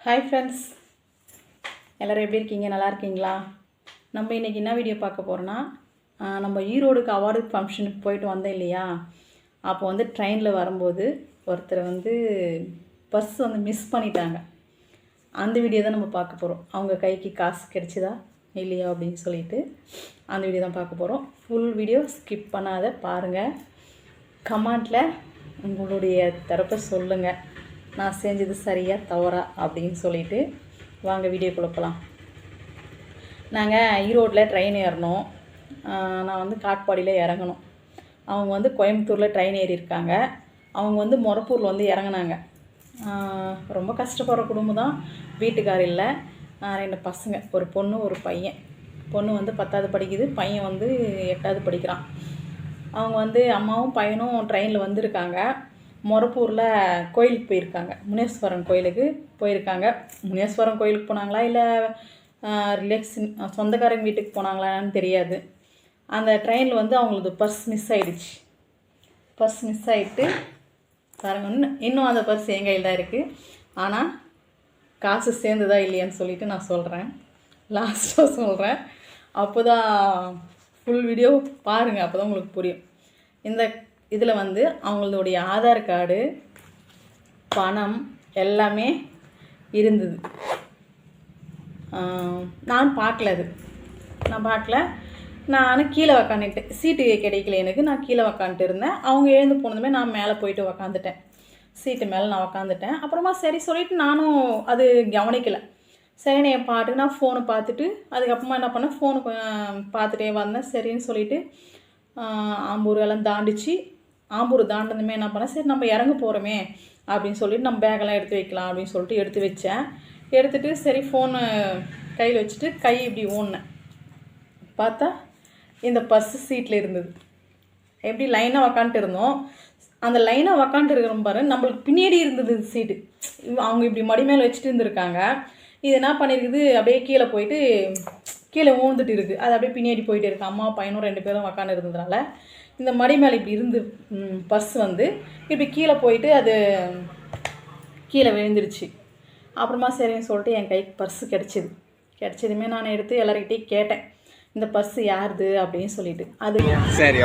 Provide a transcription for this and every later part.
Hi friends, எல்லோரும் எப்படி இருக்கீங்க? நல்லா இருக்கீங்களா? நம்ம இன்றைக்கி என்ன வீடியோ பார்க்க போகிறோன்னா, நம்ம ஈரோடுக்கு அவார்டு ஃபங்க்ஷனுக்கு போயிட்டு வந்தோம் இல்லையா? அப்போ வந்து ட்ரெயினில் வரும்போது ஒருத்தர் வந்து பர்ஸ் வந்து மிஸ் பண்ணிட்டாங்க. அந்த வீடியோ தான் நம்ம பார்க்க போகிறோம். அவங்க கைக்கு காசு கிடைச்சிதா இல்லையா அப்படின்னு சொல்லிட்டு அந்த வீடியோ தான் பார்க்க போகிறோம். ஃபுல் வீடியோ ஸ்கிப் பண்ணாத பாருங்கள். கமெண்ட்டில் உங்களுடைய தரப்பை சொல்லுங்கள், நான் செஞ்சது சரியா தவறா அப்படின்னு சொல்லிட்டு. வாங்க வீடியோக்குள்ள போகலாம். நாங்கள் ஈரோட்டில் ட்ரெயின் ஏறினோம். நான் வந்து காட்பாடியில் இறங்கணும். அவங்க வந்து கோயம்புத்தூரில் ட்ரெயின் ஏறியிருக்காங்க. அவங்க வந்து மொரப்பூரில் வந்து இறங்கினாங்க. ரொம்ப கஷ்டப்படுற குடும்பம் தான். வீட்டுக்கார் இல்லை, 2 பசங்க, ஒரு பொண்ணு ஒரு பையன். பொண்ணு வந்து 10வது படிக்குது, பையன் வந்து 8வது படிக்கிறான். அவங்க வந்து அம்மாவும் பையனும் ட்ரெயினில் வந்திருக்காங்க. மொரப்பூரில் கோயிலுக்கு போயிருக்காங்க, முனேஸ்வரன் கோயிலுக்கு போயிருக்காங்க. முனேஸ்வரன் கோயிலுக்கு போனாங்களா இல்லை ரிலேஷன் சொந்தக்காரங்க வீட்டுக்கு போனாங்களான்னு தெரியாது. அந்த ட்ரெயினில் வந்து அவங்களது பர்ஸ் மிஸ் ஆகிடுச்சு. பர்ஸ் மிஸ் ஆகிட்டு பாருங்க, இன்னும் அந்த பர்ஸ் என் கையில் தான் இருக்குது. ஆனால் காசு சேர்ந்துதா இல்லையான்னு சொல்லிவிட்டு நான் சொல்கிறேன், லாஸ்ட்டாக சொல்கிறேன். அப்போ தான் ஃபுல் வீடியோ பாருங்கள், அப்போ தான் உங்களுக்கு புரியும். இந்த இதில் வந்து அவங்களுடைய ஆதார் கார்டு, பணம் எல்லாமே இருந்தது. நான் பார்க்கல, நான் கீழே உக்காந்துட்டேன். சீட்டு கிடைக்கல எனக்கு, நான் கீழே உக்காந்துட்டு இருந்தேன். அவங்க எழுந்து போனதுமே நான் மேலே போயிட்டு உக்காந்துட்டேன். சீட்டு மேலே நான் உக்காந்துட்டேன். அப்புறமா சரி சொல்லிவிட்டு நானும் அது கவனிக்கலை. சரி, என் பாட்டுக்கு நான் ஃபோனை பார்த்துட்டு அதுக்கப்புறமா என்ன பண்ணேன், ஃபோனு பார்த்துட்டே வந்தேன். சரின்னு சொல்லிவிட்டு ஆம்பூர் எல்லாம் தாண்டிச்சு. ஆம்பூர் தாண்டினதுமே என்ன பண்ணேன், சரி நம்ம இறங்க போகிறோமே அப்படின்னு சொல்லிட்டு நம்ம பேக்கெல்லாம் எடுத்து வைக்கலாம் அப்படின்னு சொல்லிட்டு எடுத்து வச்சேன். எடுத்துகிட்டு சரி ஃபோனு கையில் வச்சுட்டு கை இப்படி ஓடினேன். பார்த்தா இந்த பர்ஸு சீட்டில் இருந்தது. எப்படி லைனாக உக்காந்துட்டு இருந்தோம், அந்த லைனாக உக்காந்துட்டு இருக்கிறோம் பாரு, நம்மளுக்கு பின்னாடி இருந்தது சீட்டு. அவங்க இப்படி மடி மேலே வச்சுட்டு இருந்திருக்காங்க. இது என்ன பண்ணியிருக்குது, அப்படியே கீழே போயிட்டு கீழே ஊழ்ந்துட்டு இருக்குது. அது அப்படியே பின்னாடி போயிட்டு இருக்குது. அம்மா பையனும் 2 பேரும் உக்காந்து இருந்ததுனால இந்த மடி மேலே இப்படி இருந்து பர்ஸ் வந்து இப்படி கீழே போயிட்டு அது கீழே விழுந்துருச்சு. அப்புறமா சரின்னு சொல்லிட்டு என் கைக்கு பர்ஸு கிடச்சதுமே நான் எடுத்து எல்லாருக்கிட்டையும் கேட்டேன், இந்த பர்ஸ் யாருது அப்படின்னு சொல்லிட்டு. அது சரி,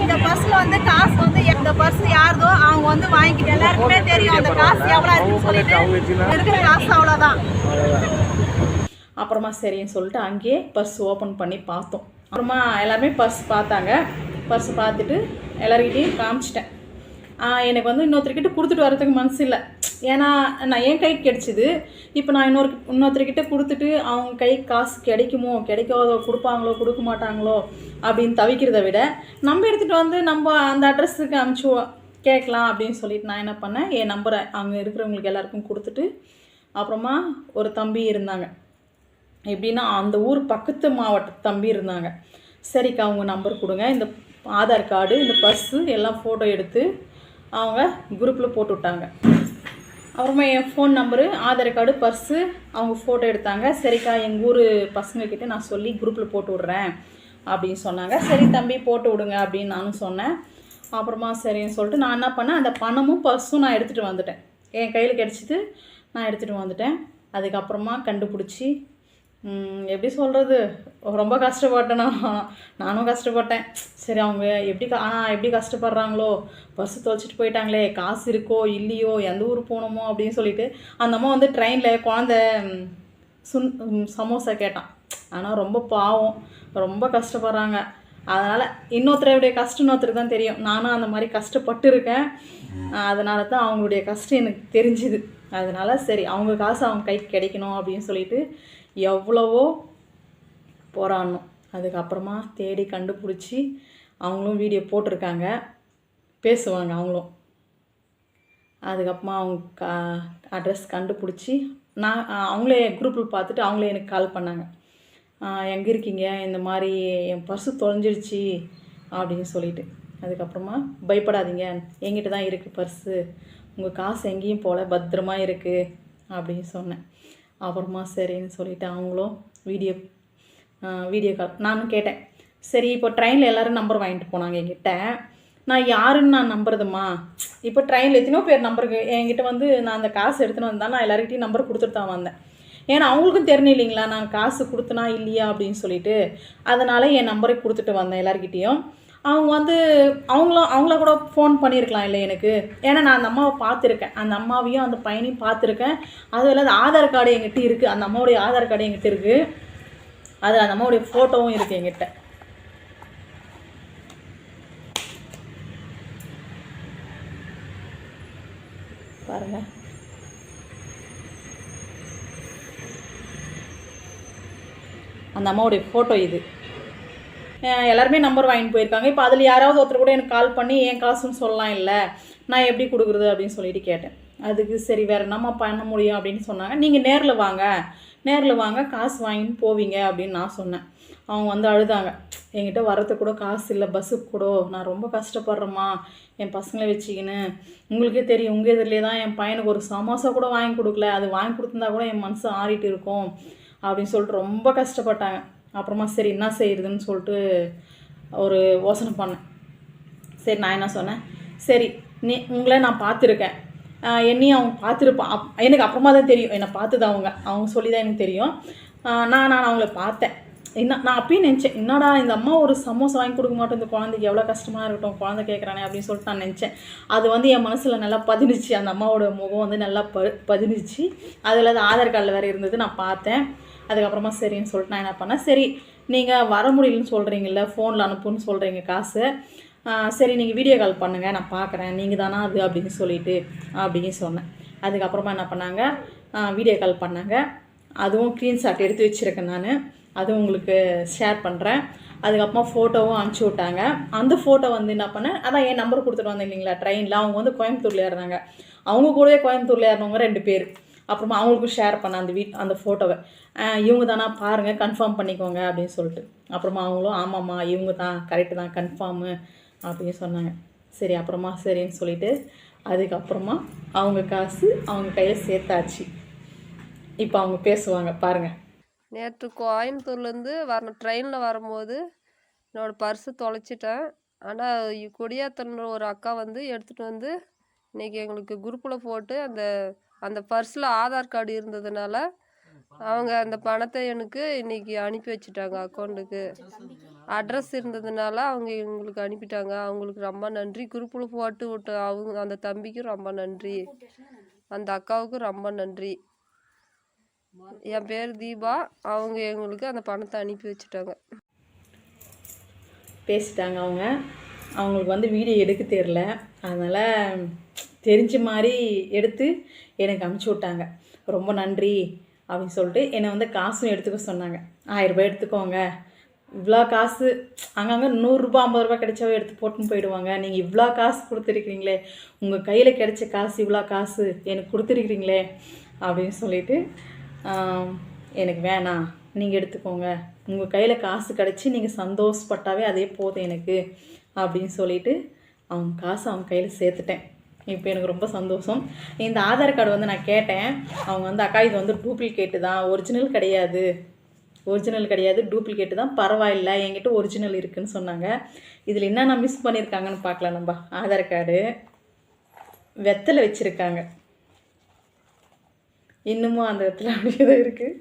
இந்த பர்ஸில் வந்து காசு வந்து இந்த பர்ஸ் யாருதோ அவங்க வந்து வாங்கிக்கிட்டு, எல்லாருக்குமே தெரியும் அந்த காசு எவ்வளோ இருக்குன்னு சொல்லிட்டு, இருக்கிற காசு அவ்வளோதான். அப்புறமா சரின்னு சொல்லிட்டு அங்கேயே பர்ஸ் ஓப்பன் பண்ணி பார்த்தோம். அப்புறமா எல்லாருமே பர்ஸ் பார்த்தாங்க. பர்ஸ் பார்த்துட்டு எல்லாருக்கிட்டையும் காமிச்சிட்டேன். எனக்கு வந்து இன்னொருத்தர்கிட்ட கொடுத்துட்டு வரதுக்கு மனசு இல்லை. ஏன்னா நான் என் கைக்கு கிடச்சிது. இப்போ நான் இன்னொருத்தர்கிட்ட கொடுத்துட்டு அவங்க கைக்கு காசு கிடைக்குமோ கிடைக்காதோ, கொடுப்பாங்களோ கொடுக்க மாட்டாங்களோ அப்படின்னு தவிக்கிறத விட நம்ம எடுத்துகிட்டு வந்து நம்ம அந்த அட்ரஸுக்கு அனுப்பிச்சி கேட்கலாம் அப்படின்னு சொல்லிட்டு நான் என்ன பண்ணேன், என் நம்பரை அங்கே இருக்கிறவங்களுக்கு எல்லாருக்கும் கொடுத்துட்டு, அப்புறமா ஒரு தம்பி இருந்தாங்க, எப்படின்னா அந்த ஊர் பக்கத்து மாவட்ட தம்பி இருந்தாங்க. சரிக்கா அவங்க நம்பர் கொடுங்க, இந்த ஆதார் கார்டு இந்த பர்ஸு எல்லாம் ஃபோட்டோ எடுத்து அவங்க குரூப்பில் போட்டு விட்டாங்க. அப்புறமா என் phone number, Aadhaar card, purse அவங்க ஃபோட்டோ எடுத்தாங்க. சரிக்கா எங்கள் ஊர் பசங்கக்கிட்ட நான் சொல்லி குரூப்பில் போட்டு விட்றேன் அப்படின்னு சொன்னாங்க. சரி தம்பி போட்டு விடுங்க அப்படின்னு நானும் சொன்னேன். அப்புறமா சரின்னு சொல்லிட்டு நான் என்ன பண்ணேன், அந்த பணமும் பர்ஸும் நான் எடுத்துகிட்டு வந்துட்டேன். என் கையில் கிடச்சிது, நான் எடுத்துகிட்டு வந்துட்டேன். அதுக்கப்புறமா கண்டுபிடிச்சி எப்படி சொல்கிறது, ரொம்ப கஷ்டப்பட்டேன். நானும் கஷ்டப்பட்டேன். சரி அவங்க எப்படி கஷ்டப்படுறாங்களோ, பஸ்ஸு தொலைச்சிட்டு போயிட்டாங்களே, காசு இருக்கோ இல்லையோ, எந்த ஊர் போகணுமோ அப்படின்னு சொல்லிட்டு. அந்த அம்மா வந்து ட்ரெயினில் குழந்த சமோசா கேட்டான். ஆனால் ரொம்ப பாவம், ரொம்ப கஷ்டப்படுறாங்க. அதனால் இன்னொருத்தருடைய கஷ்டம் இன்னொருத்தருக்கு தான் தெரியும். நானும் அந்த மாதிரி கஷ்டப்பட்டு இருக்கேன். அதனால தான் அவங்களுடைய கஷ்டம் எனக்கு தெரிஞ்சுது. அதனால் சரி அவங்க காசு அவங்க கைக்கு கிடைக்கணும் அப்படின்னு சொல்லிட்டு எவ்வளவோ போராடணும். அதுக்கப்புறமா தேடி கண்டுபிடிச்சி அவங்களும் வீடியோ போட்டிருக்காங்க, பேசுவாங்க அவங்களும். அதுக்கப்புறமா அவங்க அட்ரஸ் கண்டுபிடிச்சி நான் அவங்களே குரூப்பில் பார்த்துட்டு அவங்களே எனக்கு கால் பண்ணாங்க, எங்கே இருக்கீங்க, இந்த மாதிரி என் பர்ஸு தொலைஞ்சிடுச்சு அப்படின்னு சொல்லிட்டு. அதுக்கப்புறமா பயப்படாதீங்க, என்கிட்ட தான் இருக்குது பர்ஸு, உங்கள் காசு எங்கேயும் போகல, பத்திரமா இருக்குது அப்படின்னு சொன்னேன். அப்புறமா சரின்னு சொல்லிவிட்டு அவங்களும் வீடியோ கால் நானும் கேட்டேன். சரி இப்போ ட்ரெயினில் எல்லோரும் நம்பர் வாங்கிட்டு போனாங்க என்கிட்ட. நான் யாருன்னு நான் நம்புறதுமா? இப்போ ட்ரெயினில் எத்தனையோ பேர் நம்பருக்கு என்கிட்ட வந்து நான் அந்த காசு எடுத்துன்னு வந்தால் நான் எல்லாருக்கிட்டையும் நம்பர் கொடுத்துட்டு தான் வந்தேன். ஏன்னா அவங்களுக்கும் தெரியணும் இல்லைங்களா நான் காசு கொடுத்தனா இல்லையா அப்படின்னு சொல்லிட்டு. அதனால் என் நம்பரை கொடுத்துட்டு வந்தேன் எல்லாருக்கிட்டேயும். அவங்க வந்து அவங்கள கூட ஃபோன் பண்ணியிருக்கலாம் இல்லை எனக்கு. ஏன்னா நான் அந்த அம்மாவை பார்த்துருக்கேன், அந்த அம்மாவையும் அந்த பையனையும் பார்த்துருக்கேன். அதுவும் இல்லாத ஆதார் கார்டு என்கிட்ட இருக்குது, அந்த அம்மாவுடைய ஆதார் கார்டு என்கிட்ட இருக்குது. அது அந்த அம்மாவுடைய ஃபோட்டோவும் இருக்குது என்கிட்ட. பாருங்க, அந்த அம்மாவுடைய ஃபோட்டோ இது. எல்லாருமே நம்பர் வாங்கிட்டு போயிருக்காங்க. இப்போ அதில் யாராவது ஒருத்தர் கூட எனக்கு கால் பண்ணி ஏன் காசுன்னு சொல்லலாம் இல்லை, நான் எப்படி கொடுக்குறது அப்படின்னு சொல்லிட்டு கேட்டேன். அதுக்கு சரி வேறு என்னம்மா பண்ண முடியும் அப்படின்னு சொன்னாங்க. நீங்கள் நேரில் வாங்க காசு வாங்கின்னு போவீங்க அப்படின்னு நான் சொன்னேன். அவங்க வந்து அழுதாங்க, என்கிட்ட வரத்துக்கு கூட காசு இல்லை, பஸ்ஸுக்கு கூட நான் ரொம்ப கஷ்டப்படுறேம்மா என் பசங்களை வச்சுக்கின்னு. உங்களுக்கே தெரியும், உங்கள் எதிரிலே தான் என் பையனுக்கு ஒரு சமோசா கூட வாங்கி கொடுக்கல, அது வாங்கி கொடுத்துருந்தா கூட என் மனசு ஆறிட்டு இருக்கும் அப்படின்னு சொல்லிட்டு ரொம்ப கஷ்டப்பட்டாங்க. அப்புறமா சரி என்ன செய்யுதுன்னு சொல்லிட்டு ஒரு யோசனை பண்ணேன். சரி நான் என்ன சொன்னேன், சரி உங்களை நான் பார்த்துருக்கேன், என்னையும் அவங்க பார்த்துருப்பான். எனக்கு அப்புறமா தான் தெரியும் என்னை பார்த்துது அவங்க சொல்லி தான் எனக்கு தெரியும். நான் அவங்கள பார்த்தேன். நான் அப்பயும் நினச்சேன், என்னடா இந்த அம்மா ஒரு சமோசா வாங்கி கொடுக்க மாட்டோம் இந்த குழந்தைக்கு, எவ்வளோ கஷ்டமாக இருக்கட்டும் குழந்தை கேட்குறானே அப்படின்னு சொல்லிட்டு நான் நினச்சேன். அது வந்து என் மனசில் நல்லா பதிஞ்சிச்சு, அந்த அம்மாவோட முகம் வந்து நல்லா பதிஞ்சிச்சு. அதில் அது ஆதார் கார்டில் வேறு இருந்தது, நான் பார்த்தேன். அதுக்கப்புறமா சரின்னு சொல்லிட்டு நான் என்ன பண்ணேன், சரி நீங்கள் வர முடியலன்னு சொல்கிறீங்கள, ஃபோனில் அனுப்புன்னு சொல்கிறீங்க காசு, சரி நீங்கள் வீடியோ கால் பண்ணுங்கள் நான் பார்க்குறேன் நீங்கள் தானா அது அப்படின்னு சொல்லிட்டு அப்படின்னு சொன்னேன். அதுக்கப்புறமா என்ன பண்ணாங்க, வீடியோ கால் பண்ணாங்க. அதுவும் ஸ்க்ரீன்ஷாட் எடுத்து வச்சுருக்கேன் நான், அதுவும் உங்களுக்கு ஷேர் பண்ணுறேன். அதுக்கப்புறமா ஃபோட்டோவும் அனுப்பிச்சி விட்டாங்க. அந்த ஃபோட்டோ வந்து என்ன பண்ணேன், அதான் என் நம்பர் கொடுத்துட்டு வந்தேன் இல்லைங்களா ட்ரெயினில், அவங்க வந்து கோயம்புத்தூரில் இருந்தாங்க. அவங்க கூடவே கோயம்புத்தூரில் இருந்தவங்க 2 பேர். அப்புறமா அவங்களுக்கும் ஷேர் பண்ணேன் அந்த ஃபோட்டோவை. இவங்க தானா பாருங்கள் கன்ஃபார்ம் பண்ணிக்கோங்க அப்படின்னு சொல்லிட்டு. அப்புறமா அவங்களும் ஆமாம்மா இவங்க தான் கரெக்டு தான் கன்ஃபார்மு அப்படின்னு சொன்னாங்க. சரி அப்புறமா சரின்னு சொல்லிவிட்டு அதுக்கப்புறமா அவங்க காசு அவங்க கையில் சேர்த்தாச்சு. இப்போ அவங்க பேசுவாங்க பாருங்கள். நேற்று கோயம்புத்தூர்லேருந்து ட்ரெயினில் வரும்போது என்னோடய பர்ஸு தொலைச்சிட்டேன். ஆனால் கொடியாத்தன்ற ஒரு அக்கா வந்து எடுத்துகிட்டு வந்து இன்றைக்கி எங்களுக்கு குரூப்பில் போட்டு அந்த பர்ஸில் ஆதார் கார்டு இருந்ததுனால அவங்க அந்த பணத்தை எனக்கு இன்றைக்கி அனுப்பி வச்சுட்டாங்க அக்கௌண்ட்டுக்கு. அட்ரஸ் இருந்ததுனால அவங்க எங்களுக்கு அனுப்பிட்டாங்க. அவங்களுக்கு ரொம்ப நன்றி. குரூப்பில் போட்டு விட்ட அந்த தம்பிக்கும் ரொம்ப நன்றி, அந்த அக்காவுக்கும் ரொம்ப நன்றி. என் பேர் தீபா. அவங்க எங்களுக்கு அந்த பணத்தை அனுப்பி வச்சுட்டாங்க. பேசிட்டாங்க அவங்களுக்கு வந்து வீடியோ எடுக்க தெரில, அதனால் தெரிஞ்ச மாதிரி எடுத்து எனக்கு அனுப்பிச்சி விட்டாங்க. ரொம்ப நன்றி அப்படின்னு சொல்லிட்டு என்னை வந்து காசும் எடுத்துக்க சொன்னாங்க. 1000 ரூபாய் எடுத்துக்கோங்க, இவ்வளோ காசு அங்கங்கே 100 ரூபா 50 ரூபா கிடைச்சாவே எடுத்து போட்டுன்னு போயிடுவாங்க, நீங்கள் இவ்வளோ காசு கொடுத்துருக்கிறீங்களே, உங்கள் கையில் கிடைச்ச காசு இவ்வளோ காசு எனக்கு கொடுத்துருக்கிறீங்களே அப்படின்னு சொல்லிட்டு எனக்கு வேணாம் நீங்கள் எடுத்துக்கோங்க, உங்கள் கையில் காசு கிடச்சி நீங்கள் சந்தோஷப்பட்டாவே அதே போதும் எனக்கு அப்படின்னு சொல்லிவிட்டு அவங்க காசு அவங்க கையில் சேர்த்துட்டேன். இப்போ எனக்கு ரொம்ப சந்தோஷம். இந்த ஆதார் கார்டு வந்து நான் கேட்டேன். அவங்க வந்து அக்கா இது வந்து டூப்ளிகேட்டு தான், ஒரிஜினல் கிடையாது டூப்ளிகேட்டு தான், பரவாயில்ல என்கிட்ட ஒரிஜினல் இருக்குதுன்னு சொன்னாங்க. இதில் என்னென்ன மிஸ் பண்ணியிருக்காங்கன்னு பார்க்கலாம். நம்ம ஆதார் கார்டு வெத்தலை வச்சுருக்காங்க, இன்னமும் அந்த வெத்தலை அப்படியே தான் இருக்குது.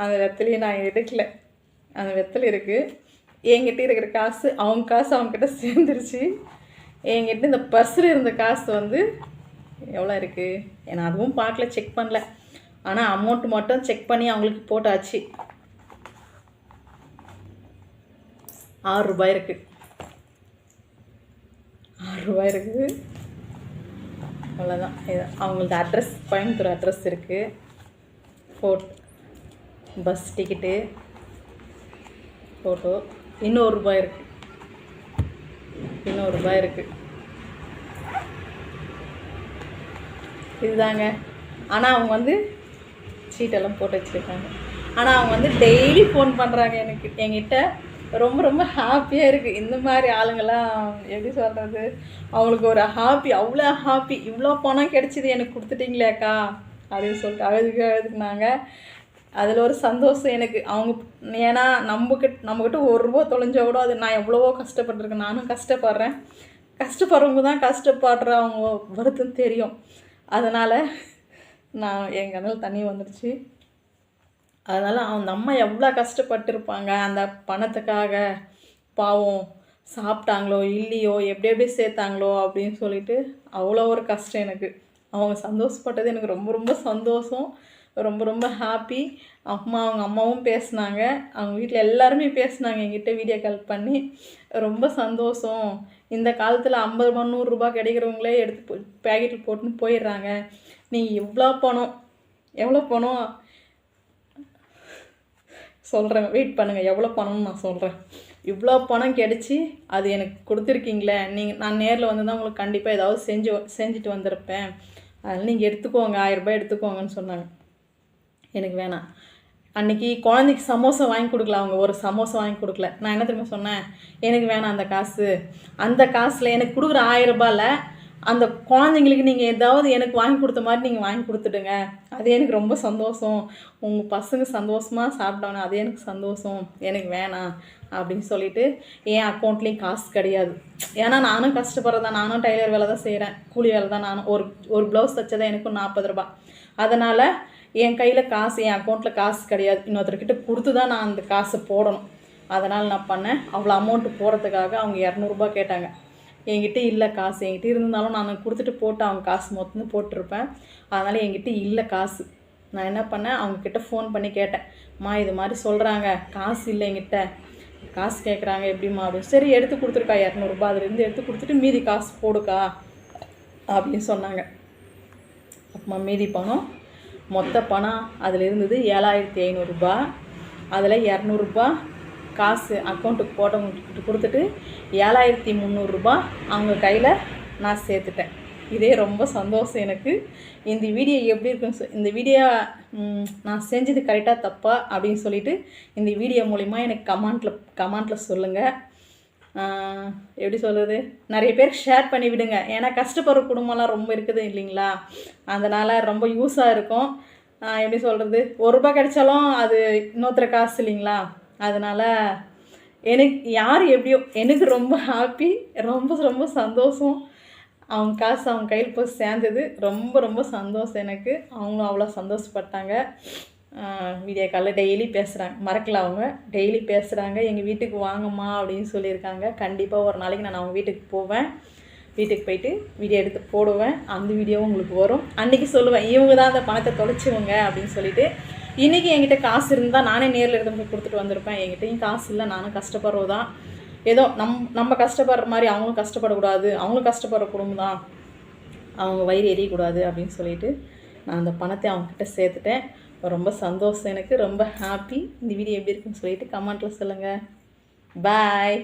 அந்த வெத்தலையை நான் எடுக்கல, அந்த வெத்தலை இருக்குது. என்கிட்ட இருக்கிற காசு அவங்கக்கிட்ட சேர்ந்துருச்சு. என்கிட்ட இந்த பர்ஸில் இருந்த காசு வந்து எவ்வளோ இருக்குது ஏன்னா அதுவும் பார்க்கல, செக் பண்ணல. ஆனால் அமௌண்ட்டு மட்டும் செக் பண்ணி அவங்களுக்கு போட்டாச்சு. 6 ரூபாய் இருக்குது, 6 ரூபாய் இருக்குது. அவ்வளோதான். இது அவங்களது அட்ரஸ், கோயம்புத்தூர் அட்ரஸ் இருக்குது, பஸ் டிக்கெட்டு, ஃபோட்டோ. இன்னொரு ரூபாய் இருக்குது, இதுதாங்க. ஆனால் அவங்க வந்து சீட்டெல்லாம் போட்டு வச்சுருக்காங்க. ஆனால் அவங்க வந்து டெய்லி ஃபோன் பண்ணுறாங்க என்கிட்ட. ரொம்ப ரொம்ப ஹாப்பியாக இருக்குது. இந்த மாதிரி ஆளுங்கள்லாம் எப்படி சொல்கிறது, அவங்களுக்கு ஒரு ஹாப்பி, அவ்வளோ ஹாப்பி. இவ்வளோ பணம் கிடச்சிது எனக்கு கொடுத்துட்டிங்களேக்கா அப்படின்னு சொல்லிட்டு அழுதுக்குனாங்க. அதில் ஒரு சந்தோஷம் எனக்கு. அவங்க ஏன்னா நம்மக்கிட்ட 1 ரூபா தொலைஞ்சா கூட அது நான் எவ்வளவோ கஷ்டப்பட்டுருக்கேன், நானும் கஷ்டப்படுறேன். கஷ்டப்படுறவங்க தான் கஷ்டப்படுறவங்க வருத்தம் தெரியும். அதனால் நான் என் கண்ணில் தண்ணி வந்துடுச்சு. அதனால் அந்த அம்மா எவ்வளோ கஷ்டப்பட்டுருப்பாங்க அந்த பணத்துக்காக. பாவம் சாப்பிட்டாங்களோ இல்லையோ எப்படி எப்படி சேர்த்தாங்களோ அப்படின்னு சொல்லிட்டு அவ்வளோ ஒரு கஷ்டம் எனக்கு. அவங்க சந்தோஷப்பட்டது எனக்கு ரொம்ப ரொம்ப சந்தோஷம், ரொம்ப ரொம்ப ஹாப்பி. அவங்க அம்மாவும் பேசுனாங்க, அவங்க வீட்டில் எல்லாருமே பேசுனாங்க என்கிட்ட வீடியோ கால் பண்ணி. ரொம்ப சந்தோஷம், இந்த காலத்தில் 50 ரூபா 100 ரூபா கிடைக்கிறவங்களே எடுத்து பேக்கெட்டில் போட்டுன்னு போயிடுறாங்க. நீங்கள் எவ்வளோ பணம் சொல்கிறேன், வெயிட் பண்ணுங்கள், எவ்வளோ பணம்னு நான் சொல்கிறேன். இவ்வளோ பணம் கிடச்சி அது எனக்கு கொடுத்துருக்கீங்களே, நான் நேரில் வந்து தான் உங்களுக்கு கண்டிப்பாக ஏதாவது செஞ்சுட்டு வந்திருப்பேன். அதனால் நீங்கள் எடுத்துக்கோங்க, 1000 ரூபாய் எடுத்துக்கோங்கன்னு சொன்னாங்க. எனக்கு வேணாம். அன்றைக்கி குழந்தைக்கு சமோசா வாங்கி கொடுக்கல, அவங்க ஒரு சமோசா வாங்கி கொடுக்கல. நான் என்ன தெரியுமா சொன்னேன், எனக்கு வேணாம் அந்த காசு. அந்த காசில் எனக்கு கொடுக்குற 1000 ரூபாயில் அந்த குழந்தைங்களுக்கு நீங்கள் ஏதாவது எனக்கு வாங்கி கொடுத்த மாதிரி நீங்கள் வாங்கி கொடுத்துடுங்க, அது எனக்கு ரொம்ப சந்தோஷம். உங்கள் பசங்க சந்தோஷமாக சாப்பிட்டோன்னே அது எனக்கு சந்தோஷம், எனக்கு வேணாம் அப்படின்னு சொல்லிவிட்டு என் அக்கௌண்ட்லேயும் காசு கிடையாது. ஏன்னா நானும் கஷ்டப்படுறதான், நானும் டைலர் வேலை தான் செய்கிறேன், கூலி வேலை தான். நானும் ஒரு ப்ளவுஸ் தைச்சதான் எனக்கும் 40 ரூபா. அதனால் என் கையில் காசு, என் அக்கௌண்ட்டில் காசு கிடையாது. இன்னொருத்தர்கிட்ட கொடுத்து தான் நான் அந்த காசை போடணும். அதனால் நான் பண்ணேன், அவ்வளோ அமௌண்ட்டு போடுறதுக்காக அவங்க 200 ரூபா கேட்டாங்க. என்கிட்ட இல்லை காசு. என்கிட்ட இருந்தாலும் நான் கொடுத்துட்டு போட்டு அவங்க காசு மொத்தம் போட்டிருப்பேன். அதனால் என்கிட்ட இல்லை காசு. நான் என்ன பண்ணேன், அவங்கக்கிட்ட ஃபோன் பண்ணி கேட்டேன், மா இது மாதிரி சொல்கிறாங்க, காசு இல்லை என்கிட்ட, காசு கேட்குறாங்க எப்படிம்மா அப்படின்னு. சரி எடுத்து கொடுத்துருக்கா 200 ரூபா, அதுலேருந்து எடுத்து கொடுத்துட்டு மீதி காசு போடுக்கா அப்படின்னு சொன்னாங்க. அப்புறமா மீதி பணம், மொத்த பணம் அதில் இருந்தது 7500 ரூபா. அதில் 200 ரூபா காசு அக்கௌண்ட்டுக்கு போட்டவங்கக்கிட்ட கொடுத்துட்டு 7300 ரூபா அவங்க கையில் நான் சேர்த்துட்டேன். இதே ரொம்ப சந்தோஷம் எனக்கு. இந்த வீடியோ எப்படி இருக்குன்னு இந்த வீடியோ நான் செஞ்சது கரெக்டாக தப்பா அப்படின்னு சொல்லிவிட்டு இந்த வீடியோ மூலிமா எனக்கு கமெண்ட்டில் சொல்லுங்கள். எப்படி சொல்கிறது, நிறைய பேருக்கு ஷேர் பண்ணி விடுங்க. ஏன்னா கஷ்டப்படுற குடும்பம்லாம் ரொம்ப இருக்குது இல்லைங்களா, அதனால் ரொம்ப யூஸாக இருக்கும். எப்படி சொல்கிறது, 1 ரூபா கிடைச்சாலும் அது இன்னொருத்தர காசு இல்லைங்களா. அதனால் எனக்கு யார் எப்படியோ எனக்கு ரொம்ப ஹாப்பி, ரொம்ப ரொம்ப சந்தோஷம். அவங்க காசு அவங்க கையில் போய் சேர்ந்தது ரொம்ப ரொம்ப சந்தோஷம் எனக்கு. அவங்களும் அவ்வளோ சந்தோஷப்பட்டாங்க. வீடியோ காலில் டெய்லி பேசுகிறாங்க, மறக்கல, அவங்க டெய்லி பேசுகிறாங்க. எங்கள் வீட்டுக்கு வாங்கம்மா அப்படின்னு சொல்லியிருக்காங்க. கண்டிப்பாக ஒரு நாளைக்கு நான் அவங்க வீட்டுக்கு போவேன். வீட்டுக்கு போயிட்டு வீடியோ எடுத்து போடுவேன். அந்த வீடியோவும் உங்களுக்கு வரும். அன்றைக்கி சொல்லுவேன், இவங்க தான் அந்த பணத்தை தொலைச்சிவங்க அப்படின்னு சொல்லிட்டு. இன்றைக்கி என்கிட்ட காசு இருந்தால் நானே நேரில் எடுத்து போய் கொடுத்துட்டு வந்திருப்பேன். என்கிட்டையும் காசு இல்லை, நானும் கஷ்டப்படுறது தான். ஏதோ நம்ம கஷ்டப்படுற மாதிரி அவங்களும் கஷ்டப்படக்கூடாது, அவங்களும் கஷ்டப்படுற குடும்பம் தான், அவங்க வயிறு எரியக்கூடாது அப்படின்னு சொல்லிட்டு நான் அந்த பணத்தை அவங்கக்கிட்ட சேர்த்துட்டேன். ரொம்ப சந்தோஷம் எனக்கு, ரொம்ப ஹாப்பி. இந்த வீடியோ எப்படி இருக்குன்னு சொல்லிட்டு கமெண்ட்டில் சொல்லுங்கள். பாய்.